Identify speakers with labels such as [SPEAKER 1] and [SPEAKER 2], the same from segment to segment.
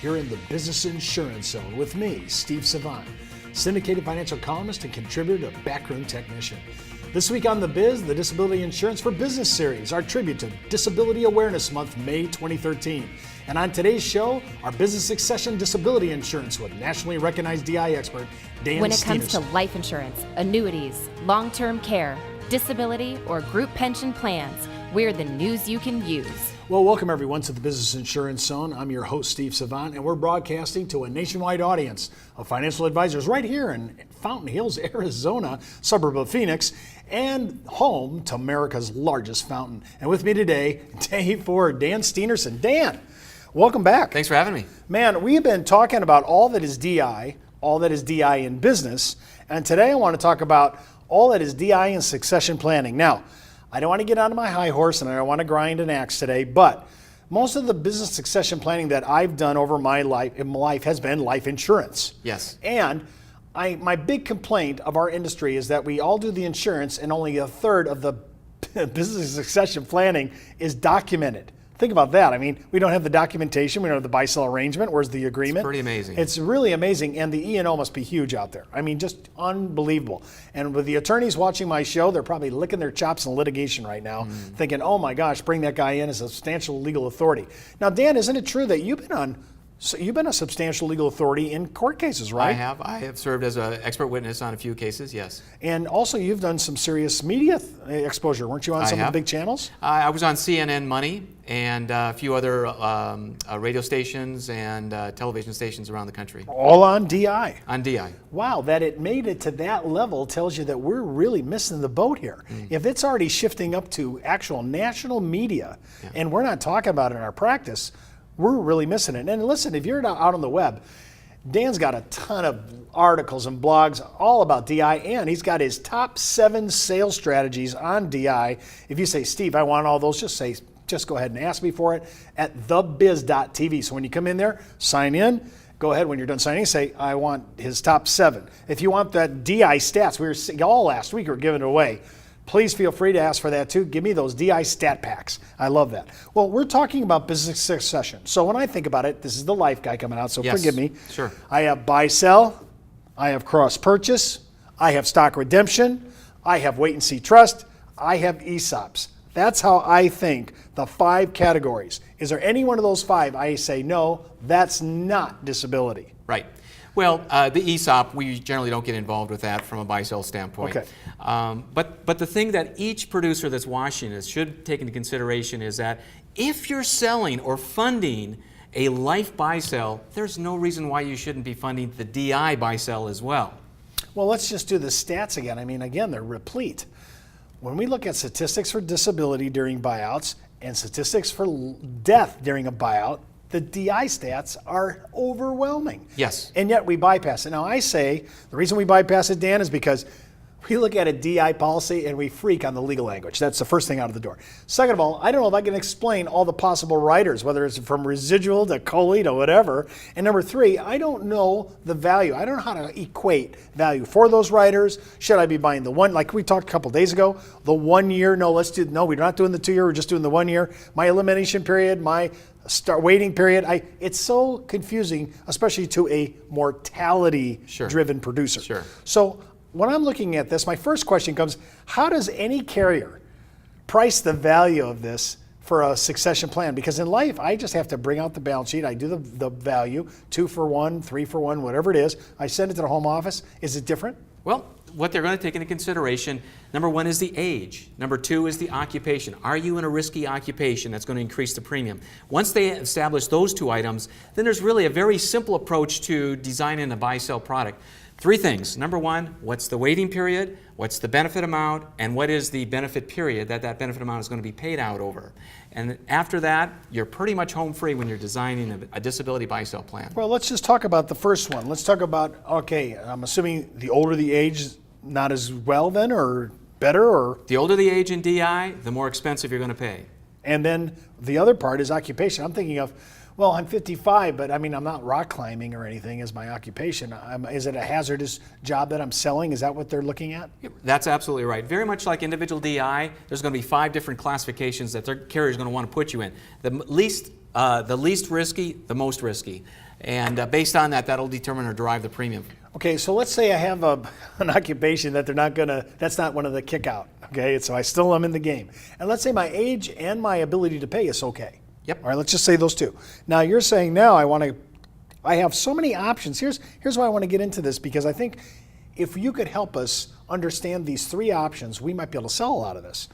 [SPEAKER 1] here in the Business Insurance Zone with me, Steve Savant, syndicated financial columnist and contributor to Backroom Technician. This week on The Biz, the Disability Insurance for Business series, our tribute to Disability Awareness Month, May 2013. And on today's show, our business succession disability insurance with nationally recognized DI expert, Dan
[SPEAKER 2] When it comes to
[SPEAKER 1] Steenerson.
[SPEAKER 2] life insurance, annuities, long-term care, disability, or group pension plans, we're the news you can use.
[SPEAKER 1] Well, welcome everyone to the Business Insurance Zone. I'm your host, Steve Savant, and we're broadcasting to a nationwide audience of financial advisors right here in Fountain Hills, Arizona, suburb of Phoenix, and home to America's largest fountain. And with me today, day 4, Dan Steenerson. Dan, welcome back.
[SPEAKER 3] Thanks for having me.
[SPEAKER 1] Man, we've been talking about all that is DI, all that is DI in business, and today I want to talk about all that is DI in succession planning. Now, I don't want to get on my high horse and I don't want to grind an axe today, but most of the business succession planning that I've done over my life has been life insurance.
[SPEAKER 3] Yes.
[SPEAKER 1] And my big complaint of our industry is that we all do the insurance and only a third of the business succession planning is documented. Think about that. I mean, we don't have the documentation. We don't have the buy-sell arrangement. Where's the agreement?
[SPEAKER 3] It's pretty amazing.
[SPEAKER 1] It's really amazing. And the E&O must be huge out there. I mean, just unbelievable. And with the attorneys watching my show, they're probably licking their chops in litigation right now, thinking, oh my gosh, bring that guy in as a substantial legal authority. Now, Dan, isn't it true that you've been a substantial legal authority in court cases, right?
[SPEAKER 3] I have served as an expert witness on a few cases, yes.
[SPEAKER 1] And also you've done some serious media exposure. Weren't you on some of the big channels?
[SPEAKER 3] I was on CNN Money and a few other radio stations and television stations around the country.
[SPEAKER 1] All on DI.
[SPEAKER 3] On DI.
[SPEAKER 1] Wow, that it made it to that level tells you that we're really missing the boat here. If it's already shifting up to actual national media and we're not talking about it in our practice, we're really missing it. And listen, if you're out on the web, Dan's got a ton of articles and blogs all about DI, and he's got his top 7 sales strategies on DI. If you say, Steve, I want all those, just go ahead and ask me for it at thebiz.tv. So when you come in there, sign in. Go ahead, when you're done signing, say, I want his top 7. If you want that DI stats, we were all last week were giving it away. Please feel free to ask for that too. Give me those DI stat packs. I love that. Well, we're talking about business succession. So when I think about it, this is the life guy coming out, so
[SPEAKER 3] Yes,
[SPEAKER 1] forgive me.
[SPEAKER 3] sure.
[SPEAKER 1] I have buy sell, I have cross purchase, I have stock redemption, I have wait and see trust, I have ESOPs. That's how I think the 5 categories. Is there any one of those 5 I say, no, that's not disability?
[SPEAKER 3] Right. Well, the ESOP, we generally don't get involved with that from a buy-sell standpoint.
[SPEAKER 1] Okay.
[SPEAKER 3] But the thing that each producer that's watching this should take into consideration is that if you're selling or funding a life buy-sell, there's no reason why you shouldn't be funding the DI buy-sell as well.
[SPEAKER 1] Well, let's just do the stats again. I mean, again, they're replete. When we look at statistics for disability during buyouts and statistics for death during a buyout, the DI stats are overwhelming.
[SPEAKER 3] Yes.
[SPEAKER 1] And yet we bypass it. Now I say the reason we bypass it, Dan, is because we look at a DI policy and we freak on the legal language. That's the first thing out of the door. Second of all, I don't know if I can explain all the possible riders, whether it's from residual to COLI to whatever. And number 3, I don't know the value. I don't know how to equate value for those riders. Should I be buying the one, like we talked a couple days ago, the 1 year? No, we're not doing the 2 year, we're just doing the 1 year. My elimination period, my waiting period. It's so confusing, especially to a mortality-driven producer.
[SPEAKER 3] Sure.
[SPEAKER 1] So when I'm looking at this, my first question comes, how does any carrier price the value of this for a succession plan? Because in life, I just have to bring out the balance sheet. I do the value, 2 for 1, 3 for 1, whatever it is. I send it to the home office. Is it different?
[SPEAKER 3] Well, what they're going to take into consideration, number 1 is the age. Number 2 is the occupation. Are you in a risky occupation that's going to increase the premium? Once they establish those 2 items, then there's really a very simple approach to designing a buy-sell product. 3 things. Number 1, what's the waiting period? What's the benefit amount? And what is the benefit period that benefit amount is going to be paid out over? And after that, you're pretty much home free when you're designing a disability buy-sell plan.
[SPEAKER 1] Well, let's just talk about the first one. Let's talk about, okay, I'm assuming the older the age, not as well then, or better, or?
[SPEAKER 3] The older the age in DI, the more expensive you're going to pay.
[SPEAKER 1] And then the other part is occupation. I'm thinking of, well, I'm 55, but I mean, I'm not rock climbing or anything as my occupation. Is it a hazardous job that I'm selling? Is that what they're looking at?
[SPEAKER 3] That's absolutely right. Very much like individual DI, there's going to be 5 different classifications that their carrier is going to want to put you in. The least risky, the most risky. And based on that, that'll determine or derive the premium.
[SPEAKER 1] Okay, so let's say I have an occupation that that's not one of the kick out, okay? So I still am in the game. And let's say my age and my ability to pay is okay.
[SPEAKER 3] Yep.
[SPEAKER 1] All right, let's just say those two. Now you're saying now I have so many options. Here's why I want to get into this, because I think if you could help us understand these three options, we might be able to sell a lot of this.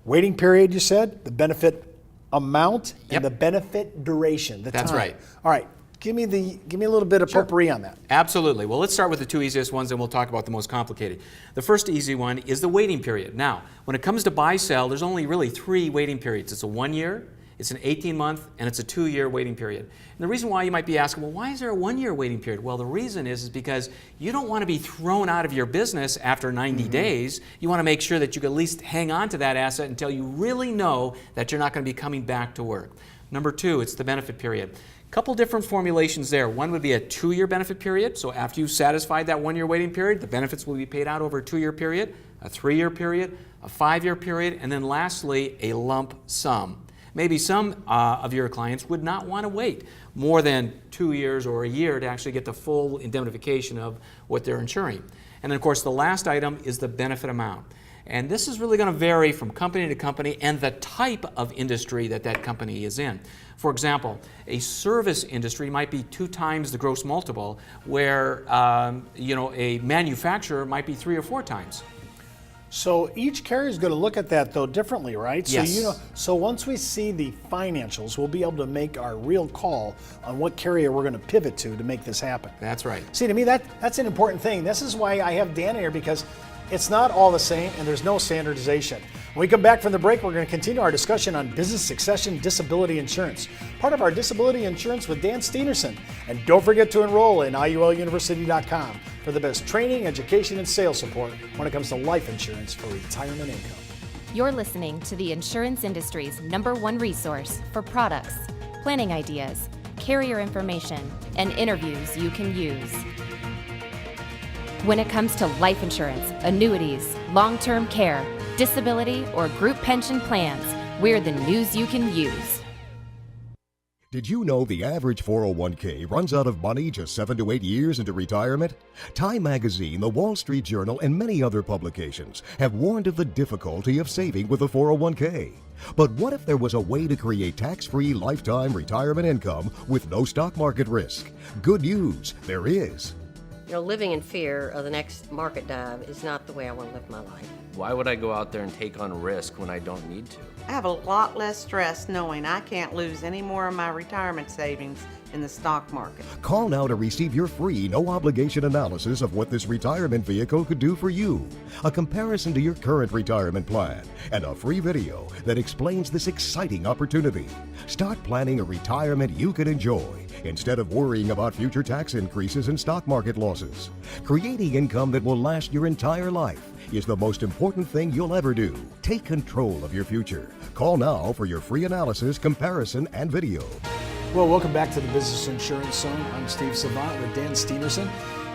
[SPEAKER 1] Waiting period, you said, the benefit amount,
[SPEAKER 3] Yep.
[SPEAKER 1] and the benefit duration, the
[SPEAKER 3] That's
[SPEAKER 1] time.
[SPEAKER 3] right.
[SPEAKER 1] All right, give me a little bit of potpourri on that.
[SPEAKER 3] Absolutely. Well, let's start with the two easiest ones, and we'll talk about the most complicated. The first easy one is the waiting period. Now, when it comes to buy-sell, there's only really 3 waiting periods. It's a 1 year, it's an 18-month, and it's a 2-year waiting period. And the reason why you might be asking, well, why is there a 1-year waiting period? Well, the reason is because you don't want to be thrown out of your business after 90 days. You want to make sure that you can at least hang on to that asset until you really know that you're not going to be coming back to work. Number 2, it's the benefit period. Couple different formulations there. One would be a 2-year benefit period. So after you've satisfied that 1-year waiting period, the benefits will be paid out over a 2-year period, a 3-year period, a 5-year period, and then lastly, a lump sum. Maybe some of your clients would not want to wait more than 2 years or a year to actually get the full indemnification of what they're insuring. And then, of course, the last item is the benefit amount. And this is really going to vary from company to company and the type of industry that that company is in. For example, a service industry might be 2 times the gross multiple, where a manufacturer might be 3 or 4 times.
[SPEAKER 1] So each carrier is going to look at that though differently, right?
[SPEAKER 3] Yes.
[SPEAKER 1] So once we see the financials, we'll be able to make our real call on what carrier we're going to pivot to make this happen.
[SPEAKER 3] That's right.
[SPEAKER 1] See, to me that's an important thing. This is why I have Dan here, because it's not all the same and there's no standardization. When we come back from the break, we're going to continue our discussion on business succession disability insurance, part of our disability insurance with Dan Steenerson. And don't forget to enroll in IULUniversity.com for the best training, education, and sales support when it comes to life insurance for retirement income.
[SPEAKER 2] You're listening to the insurance industry's #1 resource for products, planning ideas, carrier information, and interviews you can use. When it comes to life insurance, annuities, long-term care, disability, or group pension plans, we're the news you can use.
[SPEAKER 4] Did you know the average 401k runs out of money just 7 to 8 years into retirement? Time Magazine, the Wall Street Journal, and many other publications have warned of the difficulty of saving with a 401k. But what if there was a way to create tax-free lifetime retirement income with no stock market risk? Good news, there is.
[SPEAKER 5] Living in fear of the next market dive is not the way I want to live my life.
[SPEAKER 6] Why would I go out there and take on risk when I don't need to?
[SPEAKER 7] I have a lot less stress knowing I can't lose any more of my retirement savings in the stock market.
[SPEAKER 4] Call now to receive your free, no-obligation analysis of what this retirement vehicle could do for you, a comparison to your current retirement plan, and a free video that explains this exciting opportunity. Start planning a retirement you can enjoy instead of worrying about future tax increases and stock market losses. Creating income that will last your entire life is the most important thing you'll ever do. Take control of your future. Call now for your free analysis, comparison, and video.
[SPEAKER 1] Well, welcome back to the Business Insurance Zone. I'm Steve Savant with Dan Steenerson.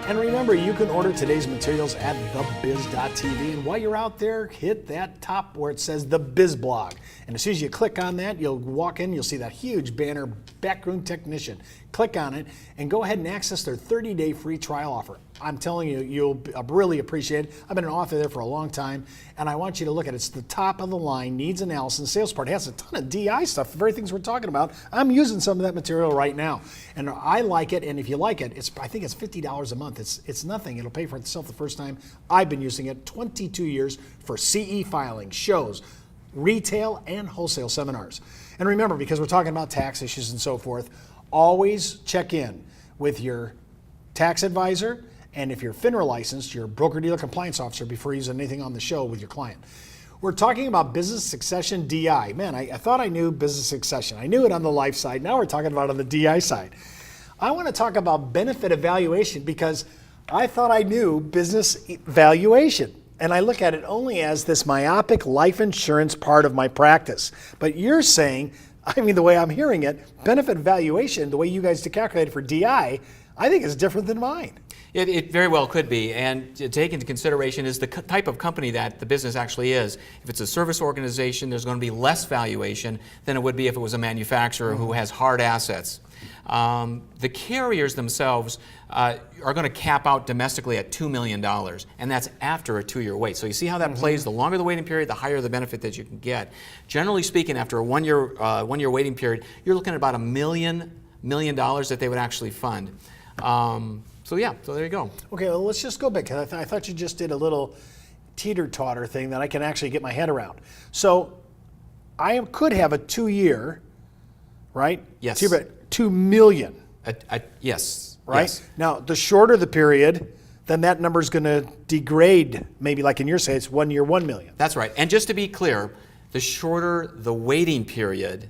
[SPEAKER 1] And remember, you can order today's materials at thebiz.tv. And while you're out there, hit that top where it says The Biz Blog. And as soon as you click on that, you'll walk in, you'll see that huge banner, Backroom Technician. Click on it and go ahead and access their 30-day free trial offer. I'm telling you, you'll really appreciate it. I've been an author there for a long time, and I want you to look at it. It's the top of the line, needs analysis, sales part. It has a ton of DI stuff, the very things we're talking about. I'm using some of that material right now, and I like it. And if you like it, I think it's $50 a month. It's nothing. It'll pay for itself the first time. I've been using it 22 years for CE filing, shows, retail and wholesale seminars. And remember, because we're talking about tax issues and so forth, always check in with your tax advisor, and if you're FINRA licensed, your broker-dealer compliance officer before using anything on the show with your client. We're talking about business succession DI. Man, I thought I knew business succession. I knew it on the life side. Now we're talking about it on the DI side. I want to talk about benefit evaluation because I thought I knew business valuation. And I look at it only as this myopic life insurance part of my practice. But you're saying, the way I'm hearing it, benefit valuation, the way you guys calculate it for DI, I think is different than mine.
[SPEAKER 3] It very well could be, and to take into consideration is the type of company that the business actually is. If it's a service organization, there's going to be less valuation than it would be if it was a manufacturer who has hard assets. The carriers themselves are going to cap out domestically at $2 million, and that's after a 2-year wait. So you see how that plays? The longer the waiting period, the higher the benefit that you can get. Generally speaking, after a one-year waiting period, you're looking at about $1 million that they would actually fund. So there you go.
[SPEAKER 1] Okay, well, let's just go back. 'Cause I thought you just did a little teeter-totter thing that I can actually get my head around. So I could have a 2-year, right?
[SPEAKER 3] Yes.
[SPEAKER 1] 2 million,
[SPEAKER 3] Yes.
[SPEAKER 1] right?
[SPEAKER 3] Yes.
[SPEAKER 1] Now, the shorter the period, then that number's going to degrade. Maybe like in your say, it's 1 year, 1 million.
[SPEAKER 3] That's right. And just to be clear, the shorter the waiting period,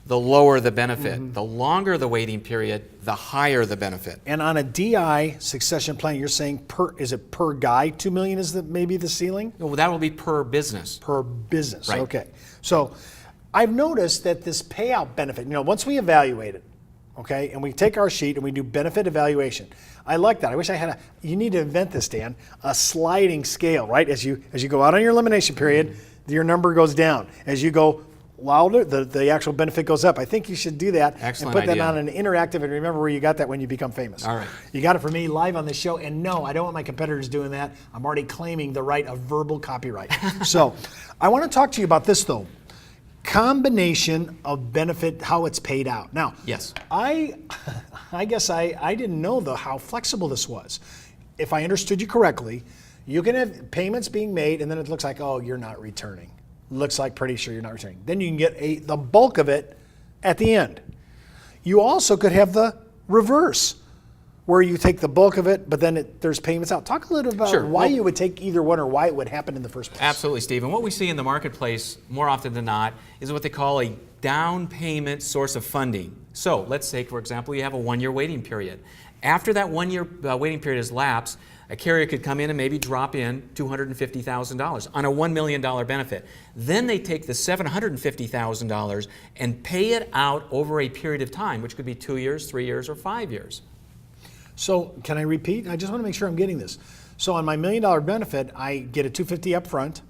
[SPEAKER 3] the lower the benefit. The longer the waiting period, the higher the benefit.
[SPEAKER 1] And on a DI succession plan, you're saying is it per guy? 2 million is maybe the ceiling?
[SPEAKER 3] Well, that will be per business.
[SPEAKER 1] Per business.
[SPEAKER 3] Right.
[SPEAKER 1] Okay. So I've noticed that this payout benefit, once we evaluate it, okay, and we take our sheet and we do benefit evaluation. I like that. I wish I had you need to invent this, Dan, a sliding scale, right? As you go out on your elimination period, your number goes down. As you go louder, the actual benefit goes up. I think you should do that.
[SPEAKER 3] Excellent
[SPEAKER 1] and put
[SPEAKER 3] idea.
[SPEAKER 1] that on an interactive, and remember where you got that when you become famous.
[SPEAKER 3] All right.
[SPEAKER 1] You got it from me live on the show, and no, I don't want my competitors doing that. I'm already claiming the right of verbal copyright. So I want to talk to you about this, though. Combination of benefit, how it's paid out. Now,
[SPEAKER 3] Yes.
[SPEAKER 1] I guess I didn't know how flexible this was. If I understood you correctly, you can have payments being made, and then it looks like, oh, you're not returning. Looks like pretty sure you're not returning. Then you can get the bulk of it at the end. You also could have the reverse, where you take the bulk of it, but then there's payments out. Talk a little about
[SPEAKER 3] Sure.
[SPEAKER 1] why
[SPEAKER 3] Well-
[SPEAKER 1] you would take either one or why it would happen in the first place.
[SPEAKER 3] Absolutely, Steve. And what we see in the marketplace more often than not is what they call a down payment source of funding. So let's say, for example, you have a 1-year waiting period. After that 1-year waiting period has lapsed, a carrier could come in and maybe drop in $250,000 on a $1 million benefit. Then they take the $750,000 and pay it out over a period of time, which could be 2 years, 3 years, or 5 years.
[SPEAKER 1] So can I repeat? I just want to make sure I'm getting this. So on my $1 million benefit, I get a $250,000 up front.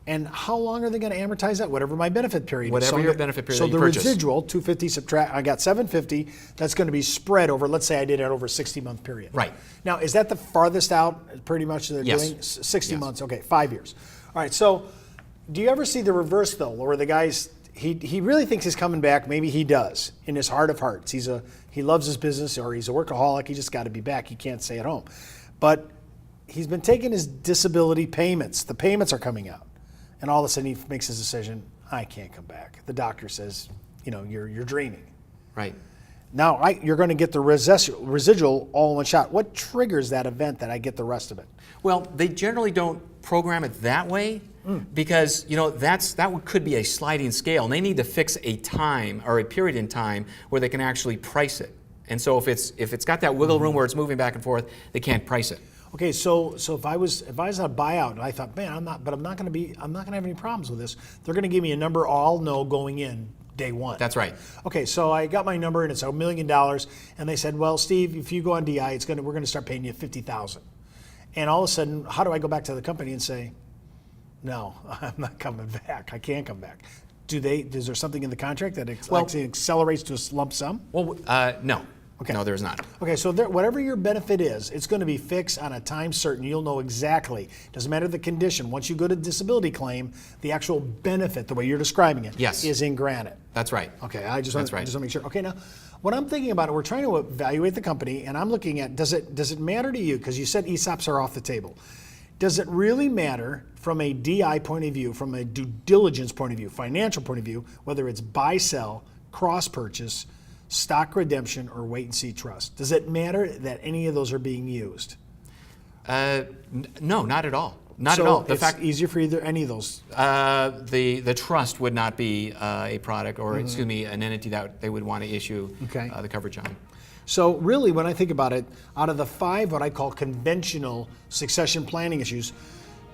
[SPEAKER 1] And how long are they going to amortize that? Whatever my benefit period is.
[SPEAKER 3] Whatever
[SPEAKER 1] So
[SPEAKER 3] your benefit period
[SPEAKER 1] So
[SPEAKER 3] that you
[SPEAKER 1] the
[SPEAKER 3] purchase.
[SPEAKER 1] residual, $250 subtract, I got $750. That's going to be spread over, let's say I did it over a 60-month period.
[SPEAKER 3] Right.
[SPEAKER 1] Now, is that the farthest out pretty much they're
[SPEAKER 3] Yes.
[SPEAKER 1] doing? 60
[SPEAKER 3] Yes.
[SPEAKER 1] months, okay, 5 years. All right, so do you ever see the reverse though, where the guy's, he really thinks he's coming back, maybe he does, in his heart of hearts. He loves his business, or he's a workaholic, he just got to be back, he can't stay at home. But he's been taking his disability payments, the payments are coming out. And all of a sudden he makes his decision, I can't come back. The doctor says, you're dreaming.
[SPEAKER 3] Right.
[SPEAKER 1] Now you're going to get the residual all in one shot. What triggers that event that I get the rest of it?
[SPEAKER 3] Well, they generally don't program it that way because that could be a sliding scale, and they need to fix a time or a period in time where they can actually price it. And so if it's got that wiggle room where it's moving back and forth, they can't price it.
[SPEAKER 1] Okay, so if I was on a buyout and I thought, man, I'm not going to have any problems with this. They're going to give me a number I'll know going in day one.
[SPEAKER 3] That's right.
[SPEAKER 1] Okay, so I got my number and it's $1 million, and they said, well, Steve, if you go on DI, we're going to start paying you $50,000. And all of a sudden, how do I go back to the company and say, no, I'm not coming back. I can't come back. Is there something in the contract that actually accelerates to a lump sum?
[SPEAKER 3] Well, no.
[SPEAKER 1] Okay.
[SPEAKER 3] No, there's not.
[SPEAKER 1] Okay, so whatever your benefit is, it's going to be fixed on a time certain. You'll know exactly. Doesn't matter the condition. Once you go to disability claim, the actual benefit, the way you're describing it,
[SPEAKER 3] Yes.
[SPEAKER 1] is in granite.
[SPEAKER 3] That's right.
[SPEAKER 1] Okay, I just want
[SPEAKER 3] That's right.
[SPEAKER 1] to make sure. Okay, now, what I'm thinking about, we're trying to evaluate the company, and I'm looking at, does it matter to you, because you said ESOPs are off the table. Does it really matter from a DI point of view, from a due diligence point of view, financial point of view, whether it's buy, sell, cross purchase, stock redemption, or wait and see trust? Does it matter that any of those are being used?
[SPEAKER 3] No, not at all. Not
[SPEAKER 1] so
[SPEAKER 3] at all. The
[SPEAKER 1] it's
[SPEAKER 3] fact
[SPEAKER 1] easier for either any of those.
[SPEAKER 3] the trust would not be a product or excuse me, an entity that they would want to issue
[SPEAKER 1] Okay.
[SPEAKER 3] the coverage on.
[SPEAKER 1] So really, when I think about it, out of the 5 what I call conventional succession planning issues,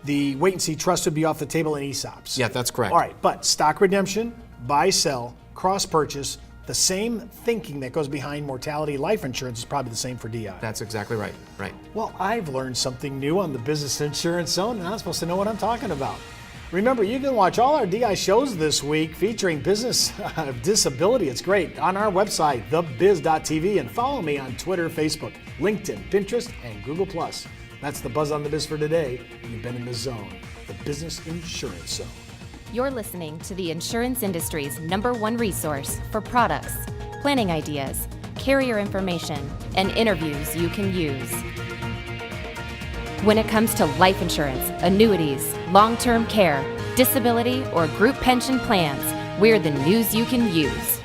[SPEAKER 1] the wait and see trust would be off the table in ESOPs.
[SPEAKER 3] Yeah, that's correct.
[SPEAKER 1] All right, but stock redemption, buy, sell, cross purchase, the same thinking that goes behind mortality life insurance is probably the same for DI.
[SPEAKER 3] That's exactly right. Right.
[SPEAKER 1] Well, I've learned something new on the Business Insurance Zone, and I'm supposed to know what I'm talking about. Remember, you can watch all our DI shows this week featuring business disability. It's great on our website, thebiz.tv, and follow me on Twitter, Facebook, LinkedIn, Pinterest, and Google+. That's the Buzz on the Biz for today. You've been in the zone, the Business Insurance Zone.
[SPEAKER 2] You're listening to the insurance industry's #1 resource for products, planning ideas, carrier information, and interviews you can use. When it comes to life insurance, annuities, long-term care, disability, or group pension plans, we're the news you can use.